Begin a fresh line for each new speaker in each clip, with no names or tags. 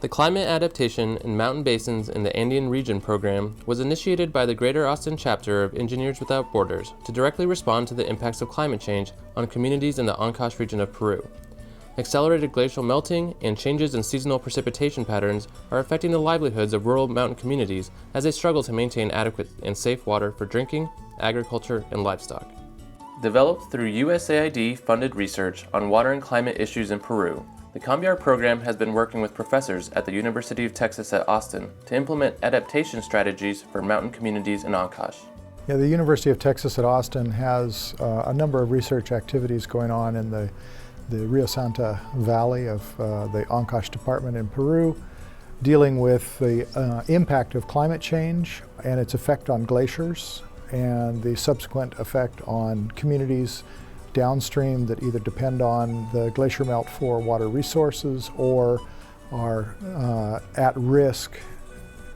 The Climate Adaptation in Mountain Basins in the Andean Region program was initiated by the Greater Austin chapter of Engineers Without Borders to directly respond to the impacts of climate change on communities in the Ancash region of Peru. Accelerated glacial melting and changes in seasonal precipitation patterns are affecting the livelihoods of rural mountain communities as they struggle to maintain adequate and safe water for drinking, agriculture, and livestock. Developed through USAID-funded research on water and climate issues in Peru, the CAMBIAR program has been working with professors at the University of Texas at Austin to implement adaptation strategies for mountain communities in Ancash.
Yeah, the University of Texas at Austin has a number of research activities going on in the Rio Santa Valley of the Ancash Department in Peru, dealing with the impact of climate change and its effect on glaciers and the subsequent effect on communities downstream that either depend on the glacier melt for water resources or are at risk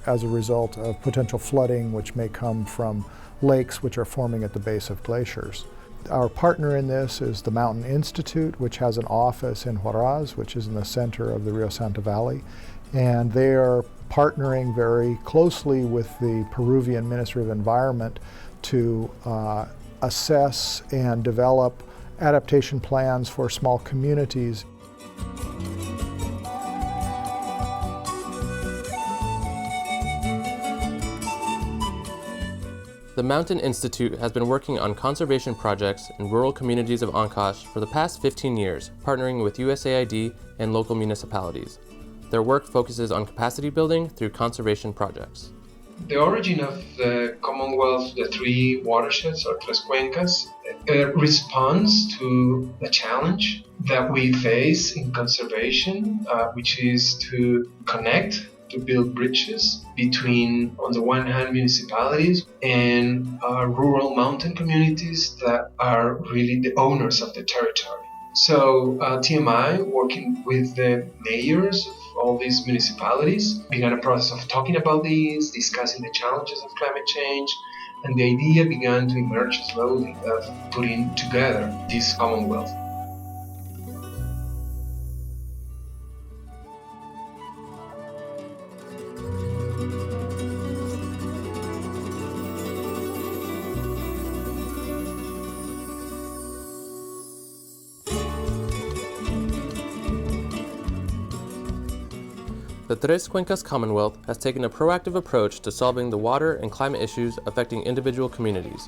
as a result of potential flooding which may come from lakes which are forming at the base of glaciers. Our partner in this is the Mountain Institute, which has an office in Huaraz, which is in the center of the Rio Santa Valley, and they are partnering very closely with the Peruvian Ministry of Environment to assess and develop adaptation plans for small communities.
The Mountain Institute has been working on conservation projects in rural communities of Ancash for the past 15 years, partnering with USAID and local municipalities. Their work focuses on capacity building through conservation projects.
The origin of the Commonwealth, the three watersheds or tres cuencas, responds to the challenge that we face in conservation, which is to connect, to build bridges between, on the one hand, municipalities and rural mountain communities that are really the owners of the territory. So TMI, working with the mayors of all these municipalities, began a process of talking about these, discussing the challenges of climate change, and the idea began to emerge slowly of putting together this Commonwealth.
The Tres Cuencas Commonwealth has taken a proactive approach to solving the water and climate issues affecting individual communities.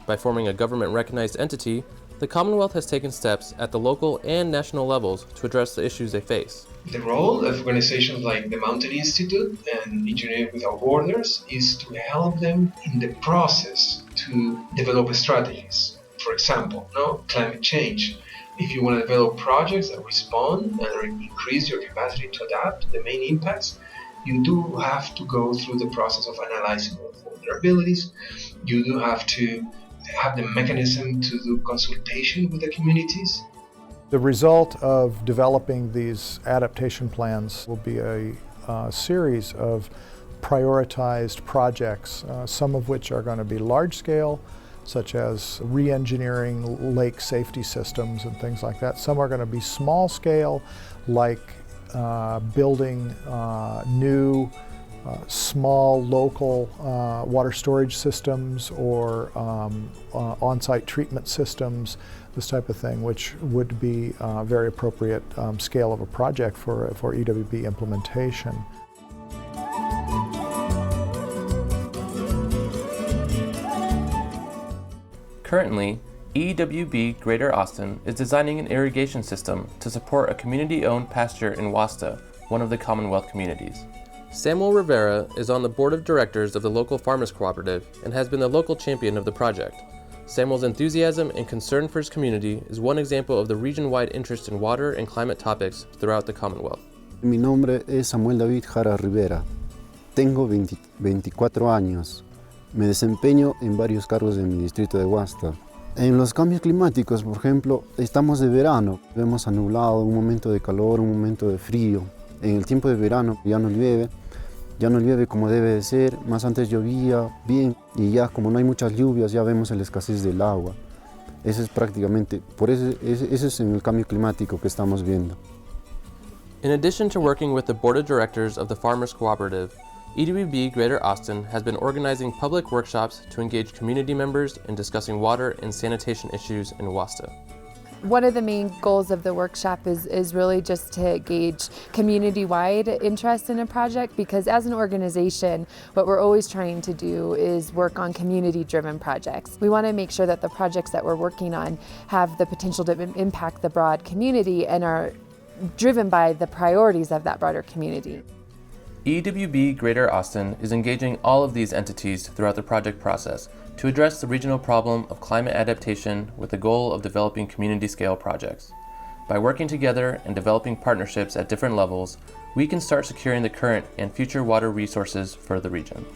By forming a government-recognized entity, the Commonwealth has taken steps at the local and national levels to address the issues they face.
The role of organizations like the Mountain Institute and Engineers Without Borders is to help them in the process to develop strategies. For example, climate change. If you want to develop projects that respond and increase your capacity to adapt to the main impacts, you do have to go through the process of analyzing vulnerabilities. You do have to have the mechanism to do consultation with the communities.
The result of developing these adaptation plans will be a series of prioritized projects, some of which are going to be large-scale, such as re-engineering lake safety systems and things like that. Some are going to be small scale, like building new small local water storage systems or on-site treatment systems, this type of thing, which would be a very appropriate scale of a project for EWB implementation.
Currently, EWB Greater Austin is designing an irrigation system to support a community-owned pasture in Wasta, one of the Commonwealth communities. Samuel Rivera is on the board of directors of the local farmers cooperative and has been the local champion of the project. Samuel's enthusiasm and concern for his community is one example of the region-wide interest in water and climate topics throughout the Commonwealth.
Mi nombre es Samuel David Jara Rivera. Tengo 24 años. Me desempeño en varios cargos en mi distrito de Huasta. En los cambios climáticos, por ejemplo, estamos de verano, vemos anublado, un momento de calor, un momento de frío. En el tiempo de verano ya no llueve como debe de ser, más antes llovía bien y ya como no hay muchas lluvias ya vemos la escasez del agua. Ese es prácticamente, ese es en el cambio climático que estamos viendo.
In addition to working with the Board of Directors of the Farmers Cooperative, EWB Greater Austin has been organizing public workshops to engage community members in discussing water and sanitation issues in Wasta.
One of the main goals of the workshop is really just to gauge community-wide interest in a project, because as an organization, what we're always trying to do is work on community-driven projects. We want to make sure that the projects that we're working on have the potential to impact the broad community and are driven by the priorities of that broader community.
EWB Greater Austin is engaging all of these entities throughout the project process to address the regional problem of climate adaptation with the goal of developing community-scale projects. By working together and developing partnerships at different levels, we can start securing the current and future water resources for the region.